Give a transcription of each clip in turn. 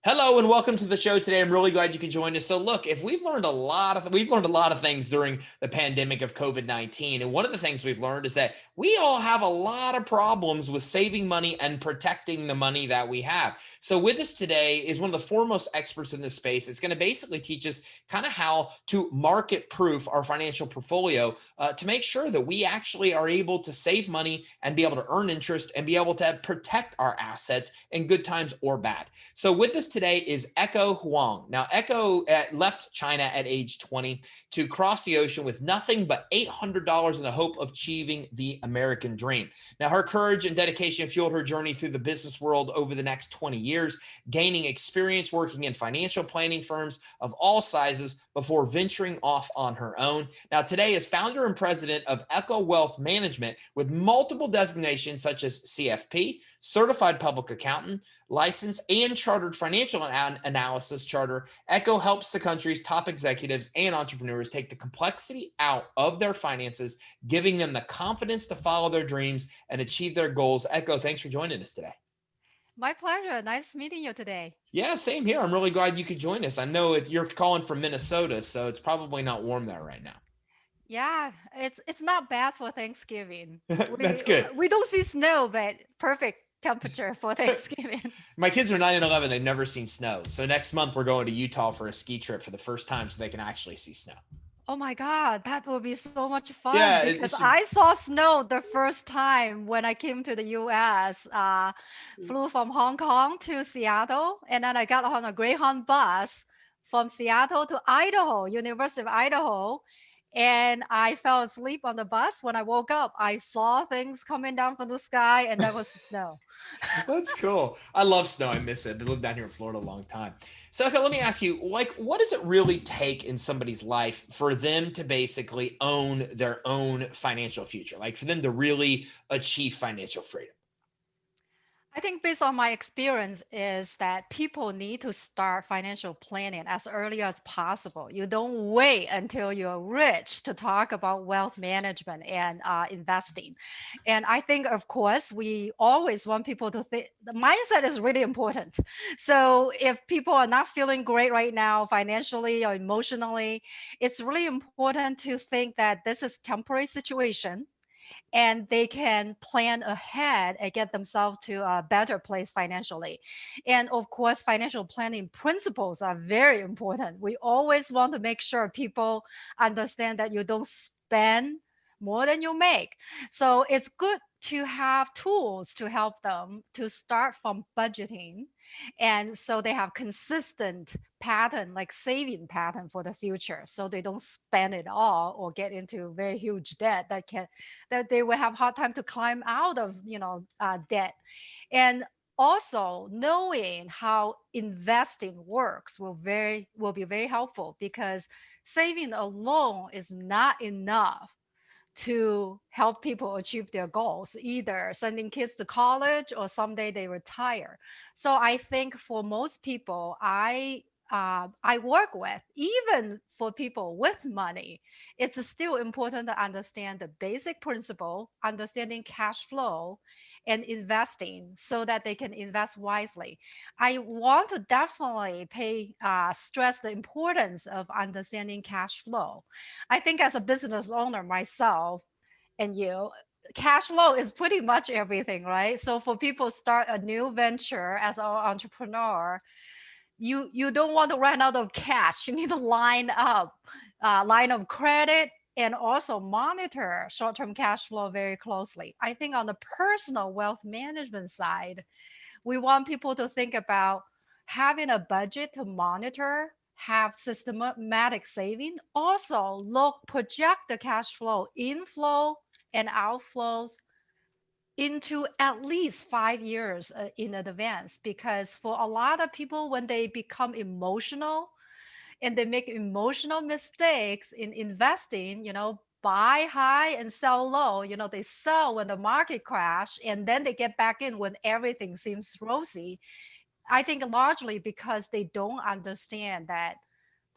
Hello and welcome to the show today. I'm really glad you could join us. So look, if we've learned a lot of things during the pandemic of COVID-19. And one of the things we've learned is that we all have a lot of problems with saving money and protecting the money that we have. So with us today is one of the foremost experts in this space. It's going to basically teach us kind of how to market proof our financial portfolio to make sure that we actually are able to save money and be able to earn interest and be able to protect our assets in good times or bad. So with us today is Echo Huang. Now, Echo left China at age 20 to cross the ocean with nothing but $800 in the hope of achieving the American dream. Now, her courage and dedication fueled her journey through the business world over the next 20 years, gaining experience working in financial planning firms of all sizes before venturing off on her own. Now, today is founder and president of Echo Wealth Management with multiple designations such as CFP, Certified Public Accountant, licensed and chartered financial analysis charter. Echo helps the country's top executives and entrepreneurs take the complexity out of their finances, giving them the confidence to follow their dreams and achieve their goals. Echo, thanks for joining us today. My pleasure. Nice meeting you today. Yeah, same here. I'm really glad you could join us. I know you're calling from Minnesota, so it's probably not warm there right now. Yeah, it's not bad for Thanksgiving. That's We good. we don't see snow, but perfect temperature for Thanksgiving. My kids are 9 and 11. They've never seen snow. So next month, we're going to Utah for a ski trip for the first time so they can actually see snow. Oh my God, that will be so much fun Yeah, it because should. I saw snow the first time when I came to the US. Flew from Hong Kong to Seattle, and then I got on a Greyhound bus from Seattle to Idaho, University of Idaho. And I fell asleep on the bus. When I woke up, I saw things coming down from the sky, and that was the snow. That's cool. I love snow. I miss it. I lived down here in Florida a long time. So, okay, let me ask you, like, what does it really take in somebody's life for them to basically own their own financial future? Like, for them to really achieve financial freedom? I think based on my experience is that people need to start financial planning as early as possible. You don't wait until you're rich to talk about wealth management and investing. And I think, of course, we always want people to think the mindset is really important. So if people are not feeling great right now, financially or emotionally, it's really important to think that this is temporary situation and they can plan ahead and get themselves to a better place financially. And of course, financial planning principles are very important. We always want to make sure people understand that you don't spend more than you make. So it's good to have tools to help them to start from budgeting, and so they have consistent pattern, like saving pattern for the future, so they don't spend it all or get into very huge debt that they will have hard time to climb out of, debt. And also knowing how investing works will be very helpful, because saving alone is not enough to help people achieve their goals, either sending kids to college or someday they retire. So I think for most people I work with, even for people with money, it's still important to understand the basic principle, understanding cash flow and investing so that they can invest wisely. I want to definitely stress the importance of understanding cash flow. I think as a business owner myself and you, cash flow is pretty much everything, right? So for people start a new venture as an entrepreneur, you don't want to run out of cash. You need to line of credit, and also monitor short-term cash flow very closely. I think on the personal wealth management side, we want people to think about having a budget to monitor, have systematic saving, also project the cash flow inflow and outflows into at least 5 years in advance. Because for a lot of people, when they become emotional and they make emotional mistakes in investing, buy high and sell low, they sell when the market crash and then they get back in when everything seems rosy. I think largely because they don't understand that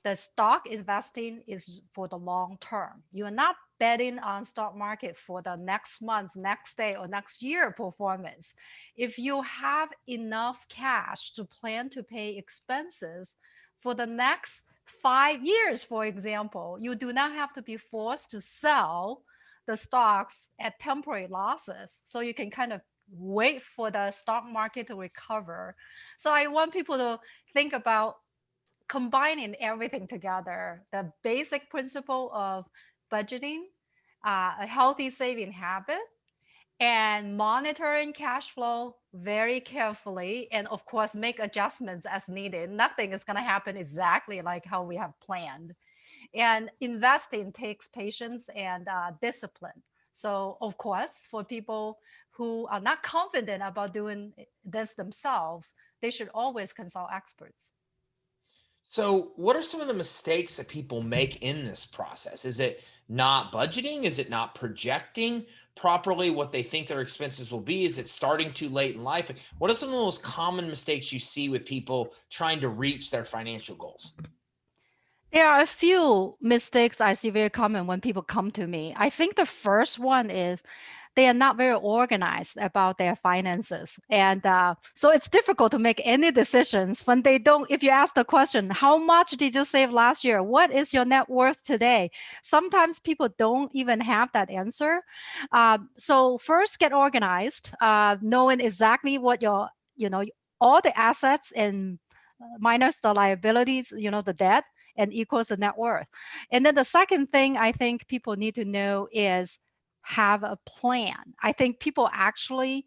the stock investing is for the long term. You're not betting on stock market for the next month, next day, or next year performance. If you have enough cash to plan to pay expenses for the next 5 years, for example, you do not have to be forced to sell the stocks at temporary losses. So you can kind of wait for the stock market to recover. So I want people to think about combining everything together, the basic principle of budgeting, a healthy saving habit, and monitoring cash flow very carefully, and of course make adjustments as needed. Nothing is going to happen exactly like how we have planned. And investing takes patience and discipline. So of course, for people who are not confident about doing this themselves, they should always consult experts. So, what are some of the mistakes that people make in this process? Is it not budgeting? Is it not projecting properly what they think their expenses will be? Is it starting too late in life? What are some of the most common mistakes you see with people trying to reach their financial goals? There are a few mistakes I see very common when people come to me. I think the first one is they are not very organized about their finances. And so it's difficult to make any decisions when they don't. If you ask the question, how much did you save last year? What is your net worth today? Sometimes people don't even have that answer. So first, get organized, knowing exactly what all the assets and minus the liabilities, the debt, and equals the net worth. And then the second thing I think people need to know is have a plan. I think people actually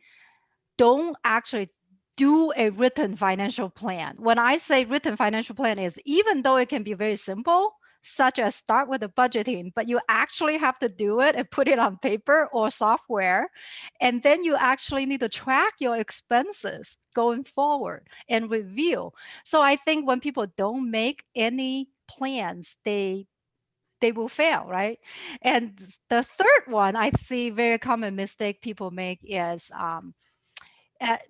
don't actually do a written financial plan. When I say written financial plan is even though it can be very simple, such as start with the budgeting, but you actually have to do it and put it on paper or software. And then you actually need to track your expenses going forward and review. So I think when people don't make any plans, they will fail, right? And the third one I see very common mistake people make is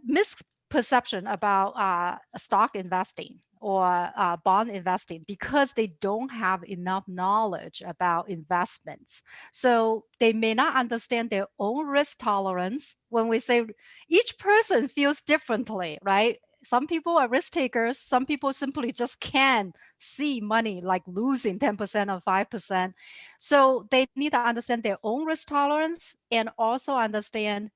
misperception about stock investing or bond investing because they don't have enough knowledge about investments. So they may not understand their own risk tolerance. When we say each person feels differently, right? Some people are risk takers. Some people simply just can't see money like losing 10% or 5%. So they need to understand their own risk tolerance and also understand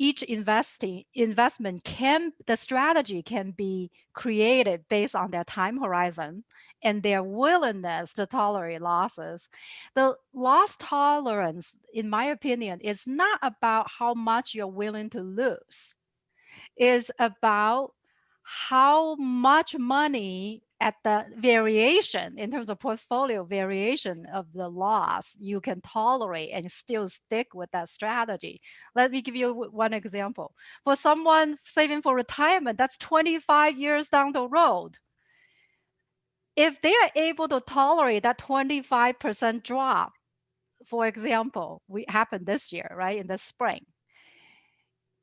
each investing investment can the strategy can be created based on their time horizon and their willingness to tolerate losses. The loss tolerance, in my opinion, is not about how much you're willing to lose, is about how much money at the variation in terms of portfolio variation of the loss you can tolerate and still stick with that strategy. Let me give you one example. For someone saving for retirement, that's 25 years down the road. If they are able to tolerate that 25% drop, for example, we happened this year, right, in the spring,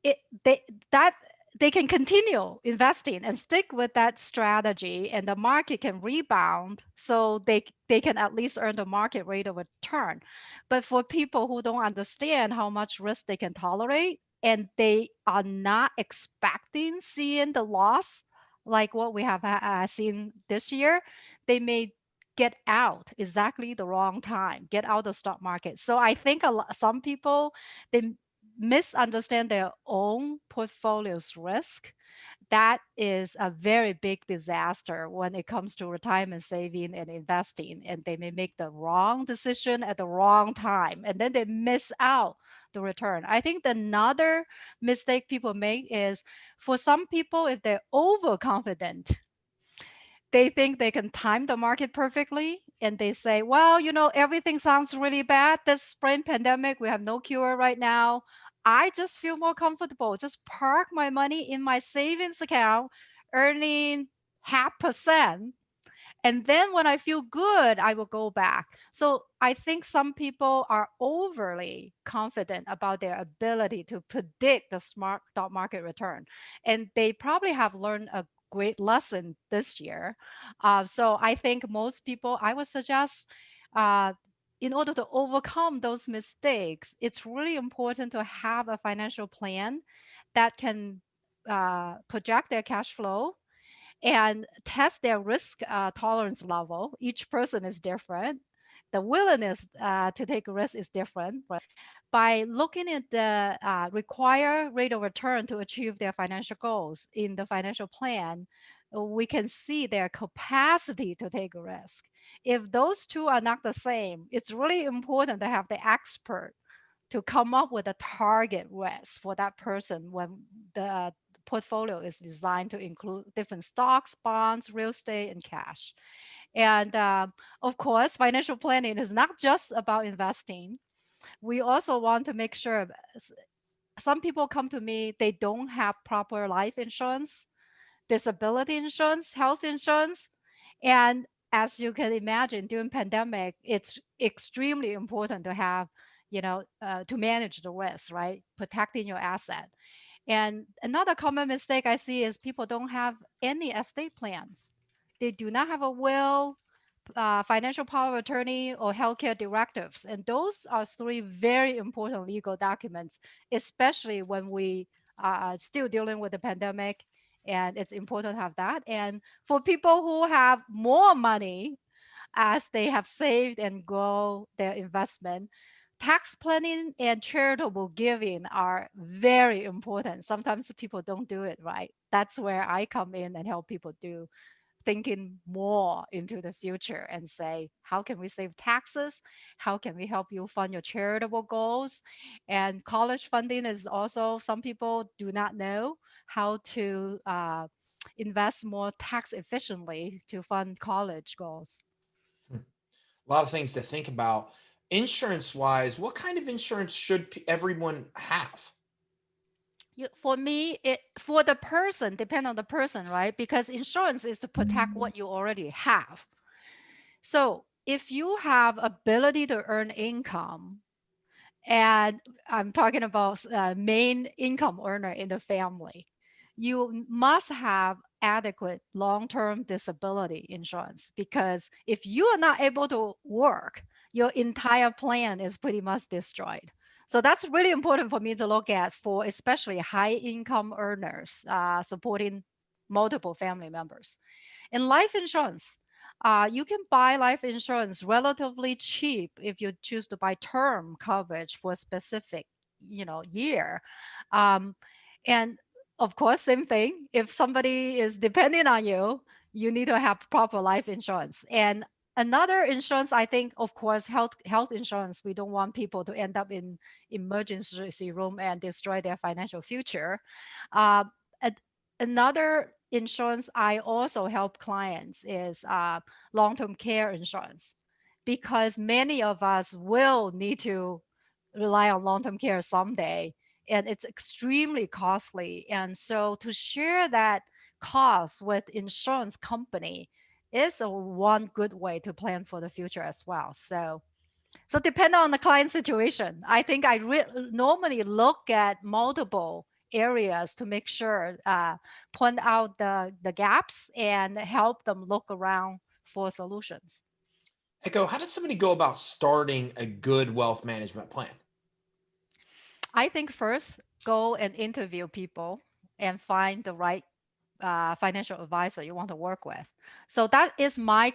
it they that they can continue investing and stick with that strategy and the market can rebound so they can at least earn the market rate of return. But for people who don't understand how much risk they can tolerate and they are not expecting seeing the loss like what we have seen this year, they may get out exactly the wrong time, get out of the stock market. So I think some people, they misunderstand their own portfolio's risk. That is a very big disaster when it comes to retirement saving and investing. And they may make the wrong decision at the wrong time, and then they miss out the return. I think another mistake people make is for some people, if they're overconfident, they think they can time the market perfectly and they say, well, everything sounds really bad this spring pandemic, we have no cure right now, I just feel more comfortable just park my money in my savings account earning 0.5%, and then when I feel good I will go back. So I think some people are overly confident about their ability to predict the smart stock market return, and they probably have learned a great lesson this year. So I think most people, I would suggest, uh, in order to overcome those mistakes, it's really important to have a financial plan that can project their cash flow and test their risk tolerance level. Each person is different. The willingness to take risk is different. By looking at the required rate of return to achieve their financial goals in the financial plan, we can see their capacity to take a risk. If those two are not the same, it's really important to have the expert to come up with a target risk for that person when the portfolio is designed to include different stocks, bonds, real estate, and cash. And of course, financial planning is not just about investing. We also want to make sure some people come to me, they don't have proper life insurance, disability insurance, health insurance. And as you can imagine, during pandemic, it's extremely important to have, to manage the risk, right? Protecting your asset. And another common mistake I see is people don't have any estate plans. They do not have a will, financial power of attorney, or healthcare directives. And those are three very important legal documents, especially when we are still dealing with the pandemic. And it's important to have that. And for people who have more money as they have saved and grow their investment, tax planning and charitable giving are very important. Sometimes people don't do it right. That's where I come in and help people do, thinking more into the future and say, how can we save taxes? How can we help you fund your charitable goals? And college funding is also, some people do not know how to invest more tax efficiently to fund college goals. Hmm. A lot of things to think about. Insurance wise, what kind of insurance should everyone have? For me, it for the person, depend on the person, right? Because insurance is to protect what you already have. So if you have ability to earn income, and I'm talking about main income earner in the family, you must have adequate long-term disability insurance, because if you are not able to work, your entire plan is pretty much destroyed. So that's really important for me to look at for especially high income earners supporting multiple family members. In life insurance, you can buy life insurance relatively cheap if you choose to buy term coverage for a specific, year. Um, and of course, same thing. If somebody is depending on you, you need to have proper life insurance. And another insurance, I think, of course, health insurance. We don't want people to end up in emergency room and destroy their financial future. Uh, a- Another insurance I also help clients is long-term care insurance, because many of us will need to rely on long-term care someday, and it's extremely costly. And so to share that cost with insurance company is a one good way to plan for the future as well. So depending on the client situation, I think I normally look at multiple areas to make sure, point out the gaps and help them look around for solutions. Echo, how does somebody go about starting a good wealth management plan? I think first, go and interview people and find the right financial advisor you want to work with. So that is my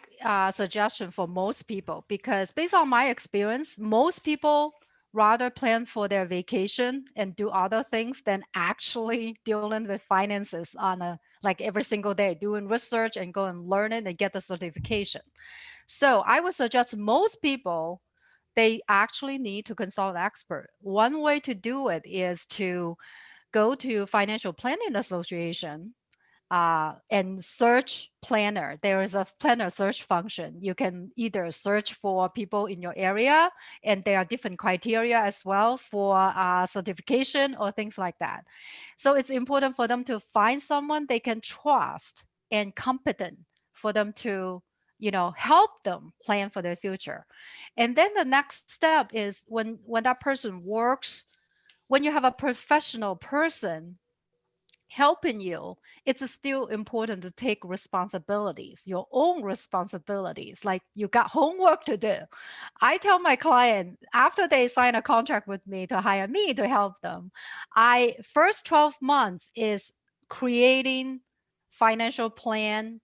suggestion for most people, because based on my experience, most people rather plan for their vacation and do other things than actually dealing with finances on a like every single day, doing research and go and learn it and get the certification. So I would suggest most people, they actually need to consult an expert. One way to do it is to go to Financial Planning Association and search planner. There is a planner search function. You can either search for people in your area, and there are different criteria as well for certification or things like that. So it's important for them to find someone they can trust and competent for them to, help them plan for their future. And then the next step is when that person works, when you have a professional person helping you, it's still important to take responsibilities, your own responsibilities. Like you got homework to do. I tell my client after they sign a contract with me to hire me to help them, I first 12 months is creating financial plan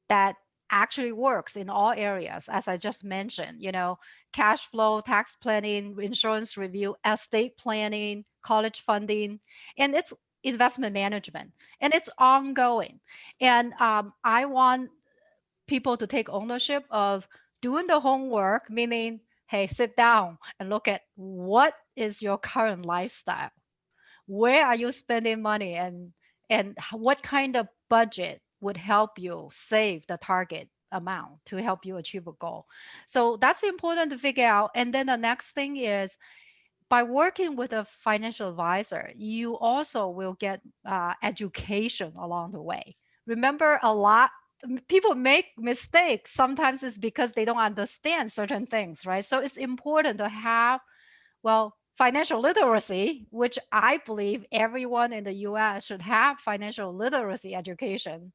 that actually works in all areas, as I just mentioned, cash flow, tax planning, insurance review, estate planning, college funding, and it's investment management, and it's ongoing. And I want people to take ownership of doing the homework, meaning, hey, sit down and look at what is your current lifestyle, where are you spending money, and what kind of budget would help you save the target amount to help you achieve a goal. So that's important to figure out. And then the next thing is, by working with a financial advisor, you also will get education along the way. Remember, a lot people make mistakes. Sometimes it's because they don't understand certain things, right? So it's important to have, well, financial literacy, which I believe everyone in the US should have financial literacy education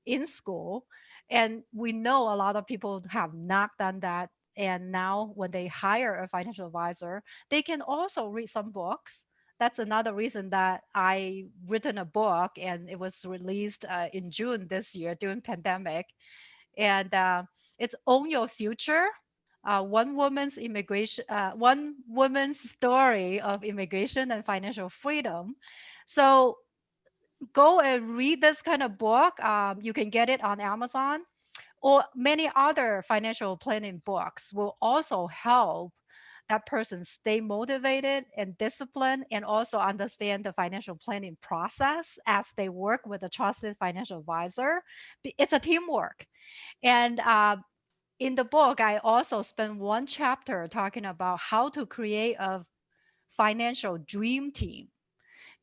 in school. And we know a lot of people have not done that. And now, when they hire a financial advisor, they can also read some books. That's another reason that I written a book, and it was released in June this year during pandemic. And it's Own Your Future. One woman's story of immigration and financial freedom. So go and read this kind of book. You can get it on Amazon, or many other financial planning books will also help that person stay motivated and disciplined, and also understand the financial planning process as they work with a trusted financial advisor. It's a teamwork. And in the book, I also spend one chapter talking about how to create a financial dream team.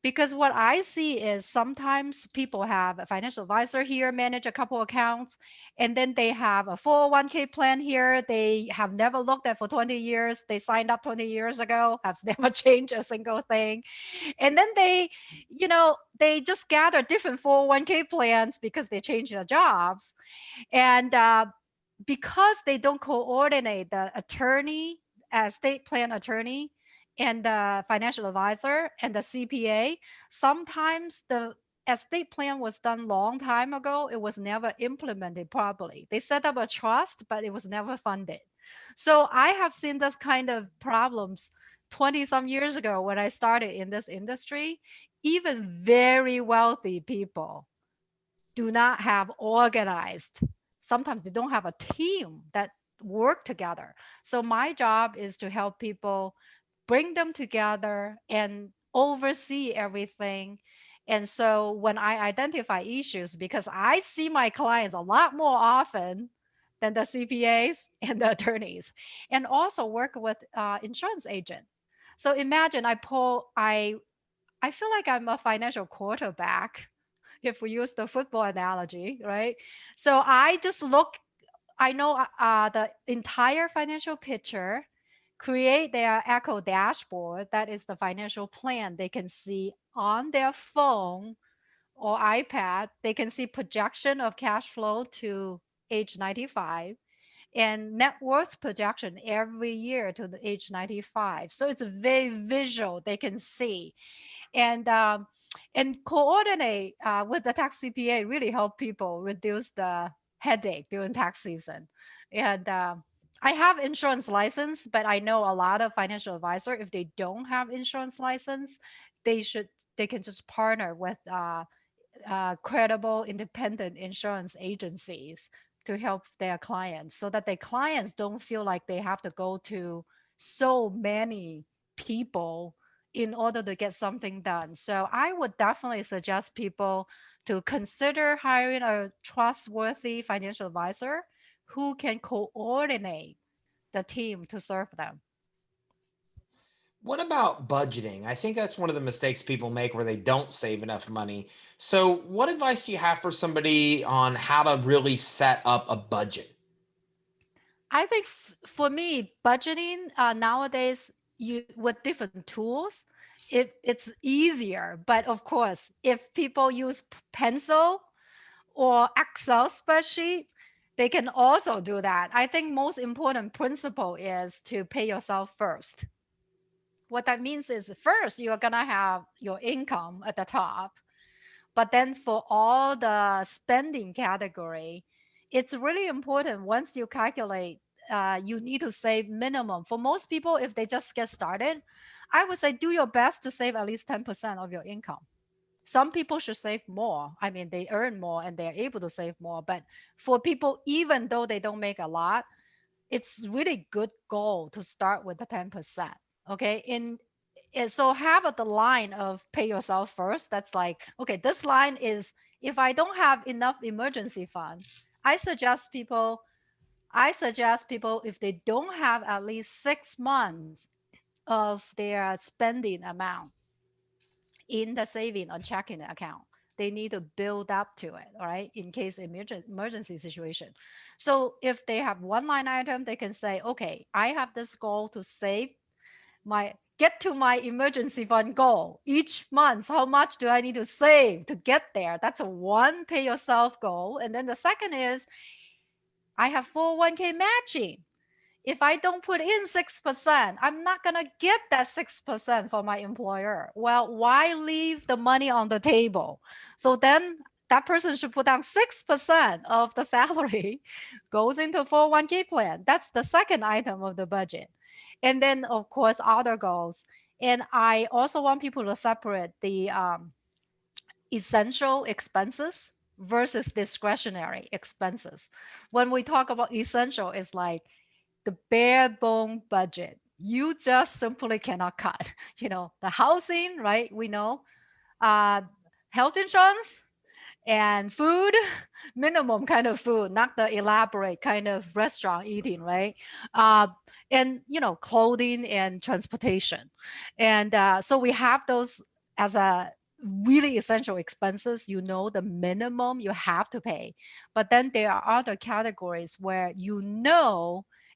Because what I see is sometimes people have a financial advisor here, manage a couple accounts, and then they have a 401k plan here. They have never looked at for 20 years. They signed up 20 years ago, have never changed a single thing. And then they just gather different 401k plans because they change their jobs. And because they don't coordinate the attorney, estate plan attorney, and the financial advisor and the CPA, sometimes the estate plan was done long time ago. It was never implemented properly. They set up a trust, but it was never funded. So I have seen this kind of problems 20 some years ago when I started in this industry. Even very wealthy people do not have organized. Sometimes they don't have a team that work together. So my job is to help people bring them together and oversee everything. And so when I identify issues, because I see my clients a lot more often than the CPAs and the attorneys, and also work with insurance agent. So imagine I feel like I'm a financial quarterback, if we use the football analogy, right? So I know the entire financial picture, create their Echo dashboard. That is the financial plan they can see on their phone or iPad. They can see projection of cash flow to age 95, and net worth projection every year to the age 95. So it's very visual. They can see, and coordinate with the tax CPA really help people reduce the headache during tax season. And I have insurance license, but I know a lot of financial advisor, if they don't have insurance license, they should they can just partner with credible independent insurance agencies to help their clients, so that their clients don't feel like they have to go to so many people in order to get something done. So I would definitely suggest people to consider hiring a trustworthy financial advisor who can coordinate the team to serve them. What about budgeting? I think that's one of the mistakes people make where they don't save enough money. So, what advice do you have for somebody on how to really set up a budget? I think for me, budgeting nowadays, you with different tools, it's easier. But of course, if people use pencil or Excel spreadsheet, they can also do that. I think most important principle is to pay yourself first. What that means is first you're gonna have your income at the top, but then for all the spending category, it's really important once you calculate, you need to save minimum. For most people, if they just get started, I would say do your best to save at least 10% of your income. Some people should save more. I mean, they earn more and they're able to save more. But for people, even though they don't make a lot, it's really good goal to start with the 10%. Okay. So have the line of pay yourself first. That's like, okay, this line is if I don't have enough emergency fund, I suggest people, if they don't have at least 6 months of their spending amount in the saving or checking account, they need to build up to it, all right, in case emergency situation. So if they have one line item, they can say, okay, I have this goal to save my get to my emergency fund goal each month. How much do I need to save to get there? That's a one pay yourself goal. And then the second is I have 401k matching. If I don't put in 6%, I'm not going to get that 6% for my employer. Well, why leave the money on the table? So then that person should put down 6% of the salary goes into 401k plan. That's the second item of the budget. And then, of course, other goals. And I also want people to separate the essential expenses versus discretionary expenses. When we talk about essential, it's like the bare bone budget. You just simply cannot cut. The housing, right? We know, uh, health insurance and food, minimum kind of food, not the elaborate kind of restaurant eating, right? Uh, and clothing and transportation, and so we have those as a really essential expenses. The minimum you have to pay, but then there are other categories where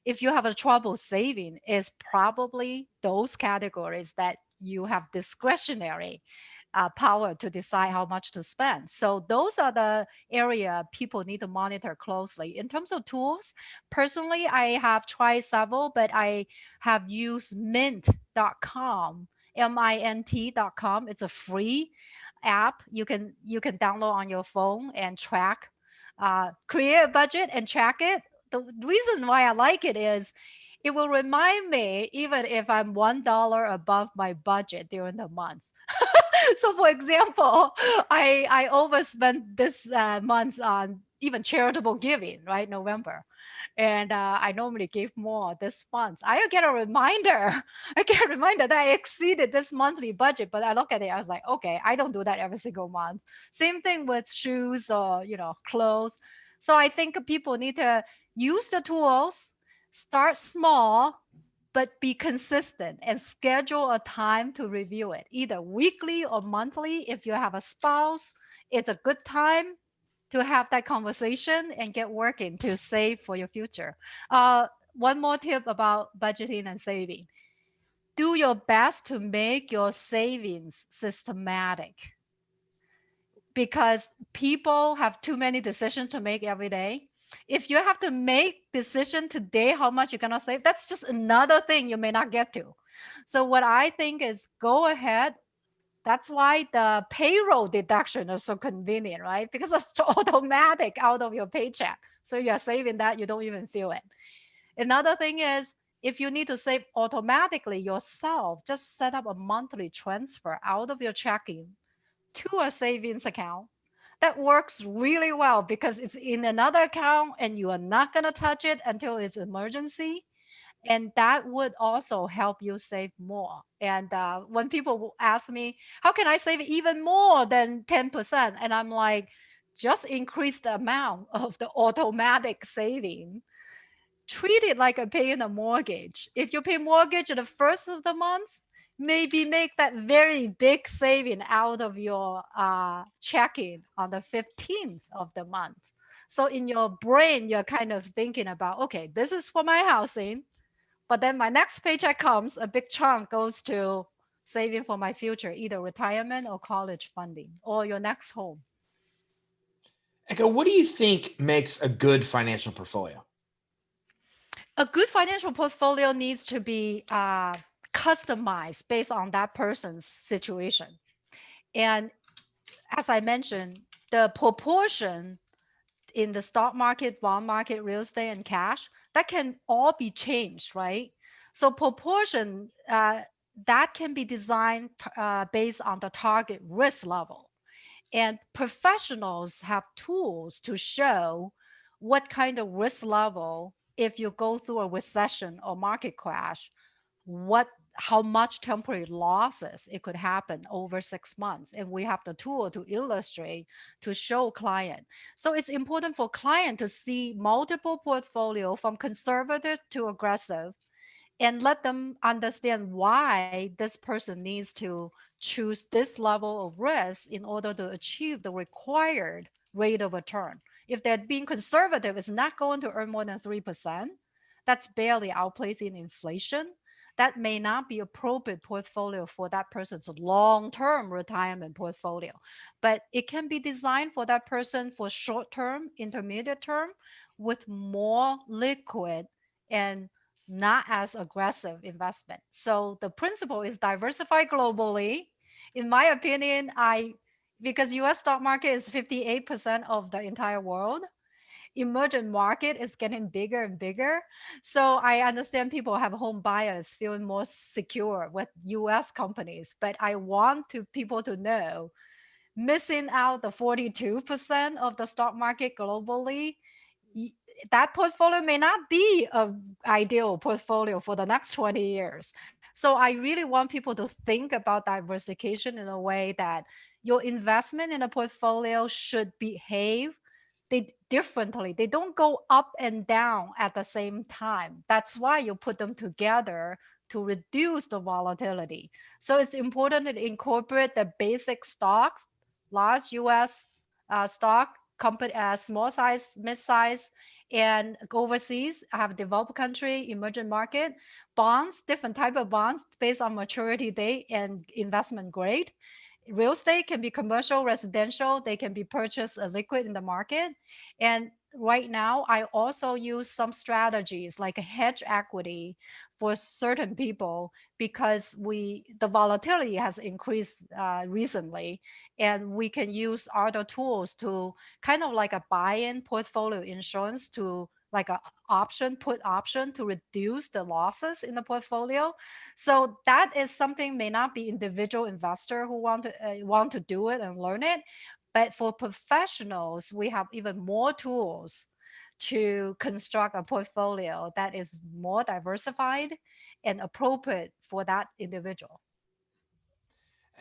if you have a trouble saving, is probably those categories that you have discretionary power to decide how much to spend. So those are the area people need to monitor closely. In terms of tools, personally, I have tried several, but I have used mint.com, mint.com. It's a free app you can download on your phone and track, create a budget and track it. The reason why I like it is it will remind me even if I'm $1 above my budget during the month. So for example, I overspent this month on even charitable giving, right? November. And I normally give more this month. I get a reminder. I get a reminder that I exceeded this monthly budget, but I look at it, I was like, okay, I don't do that every single month. Same thing with shoes or clothes. So I think people need to use the tools, start small, but be consistent and schedule a time to review it, either weekly or monthly. If you have a spouse, it's a good time to have that conversation and get working to save for your future. One more tip about budgeting and saving: do your best to make your savings systematic, because people have too many decisions to make every day. If you have to make decision today how much you're going to save, that's just another thing you may not get to. So what I think is, go ahead. That's why the payroll deduction is so convenient, right? Because it's automatic out of your paycheck. So you're saving that, you don't even feel it. Another thing is, if you need to save automatically yourself, just set up a monthly transfer out of your checking to a savings account. That works really well because it's in another account and you are not going to touch it until it's emergency. And that would also help you save more. And when people will ask me, how can I save even more than 10%? And I'm like, just increase the amount of the automatic saving. Treat it like a paying a mortgage. If you pay mortgage at the first of the month, maybe make that very big saving out of your checking on the 15th of the month. So in your brain, you're kind of thinking about, okay, this is for my housing, but then my next paycheck comes, a big chunk goes to saving for my future, either retirement or college funding or your next home. Echo, what do you think makes a good financial portfolio? A good financial portfolio needs to be customized based on that person's situation. And as I mentioned, the proportion in the stock market, bond market, real estate, and cash, that can all be changed, right? So proportion that can be designed based on the target risk level. And professionals have tools to show what kind of risk level, if you go through a recession or market crash, what how much temporary losses it could happen over 6 months, and we have the tool to illustrate to show client. So it's important for client to see multiple portfolio from conservative to aggressive, and let them understand why this person needs to choose this level of risk in order to achieve the required rate of return. If they're being conservative, it's not going to earn more than 3%. That's barely outpacing inflation. That may not be appropriate portfolio for that person's long-term retirement portfolio, but it can be designed for that person for short-term, intermediate term, with more liquid and not as aggressive investment. So the principle is diversify globally. In my opinion, I because US stock market is 58% of the entire world, emerging market is getting bigger and bigger. So I understand people have home buyers feeling more secure with US companies, but I want to people to know missing out the 42% of the stock market globally, y- that portfolio may not be an ideal portfolio for the next 20 years. So I really want people to think about diversification in a way that your investment in a portfolio should behave differently. They don't go up and down at the same time. That's why you put them together to reduce the volatility. So it's important to incorporate the basic stocks, large US stock, company, small size, mid size, and overseas. I have developed country, emerging market, bonds, different type of bonds based on maturity date and investment grade. Real estate can be commercial, residential. They can be purchased liquid in the market. And right now, I also use some strategies like a hedge equity for certain people because the volatility has increased recently, and we can use other tools to kind of like a buy-in portfolio insurance to like a option put option to reduce the losses in the portfolio. So that is something may not be individual investor who want to do it and learn it, but for professionals, we have even more tools to construct a portfolio that is more diversified and appropriate for that individual.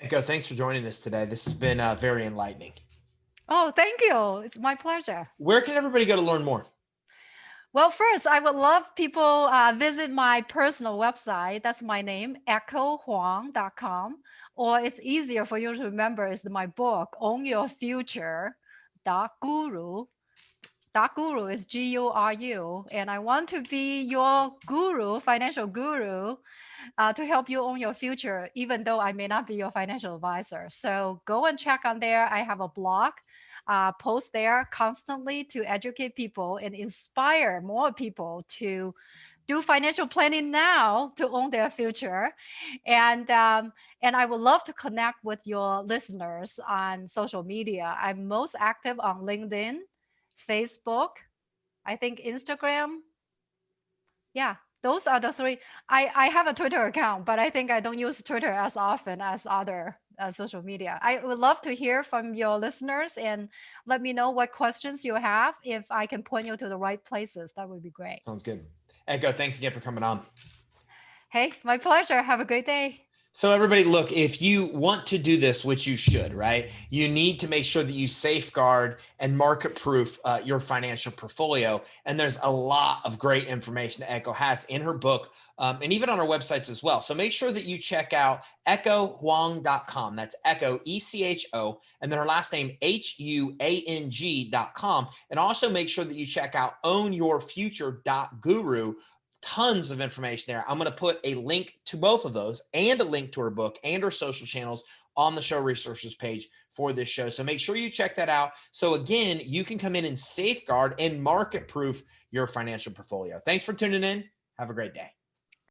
Echo, thanks for joining us today. This has been very enlightening. Oh, thank you. It's my pleasure. Where can everybody go to learn more? Well, first, I would love people visit my personal website. That's my name, echohuang.com. Or it's easier for you to remember is my book, ownyourfuture.guru. Guru is GURU. And I want to be your guru, financial guru, to help you own your future, even though I may not be your financial advisor. So go and check on there. I have a blog post there constantly to educate people and inspire more people to do financial planning now to own their future. And I would love to connect with your listeners on social media. I'm most active on LinkedIn, Facebook, I think Instagram. Yeah, those are the three. I have a Twitter account, but I think I don't use Twitter as often as other social media. I would love to hear from your listeners and let me know what questions you have. If I can point you to the right places, that would be great. Sounds good. Echo, thanks again for coming on. Hey, my pleasure. Have a great day. So everybody, look, if you want to do this, which you should, right? You need to make sure that you safeguard and market proof your financial portfolio. And there's a lot of great information that Echo has in her book and even on our websites as well. So make sure that you check out echohuang.com. That's Echo, ECHO, and then her last name, HUANG.com. And also make sure that you check out ownyourfuture.guru tons of information there. I'm going to put a link to both of those and a link to her book and her social channels on the show resources page for this show. So make sure you check that out. So again, you can come in and safeguard and market proof your financial portfolio. Thanks for tuning in. Have a great day.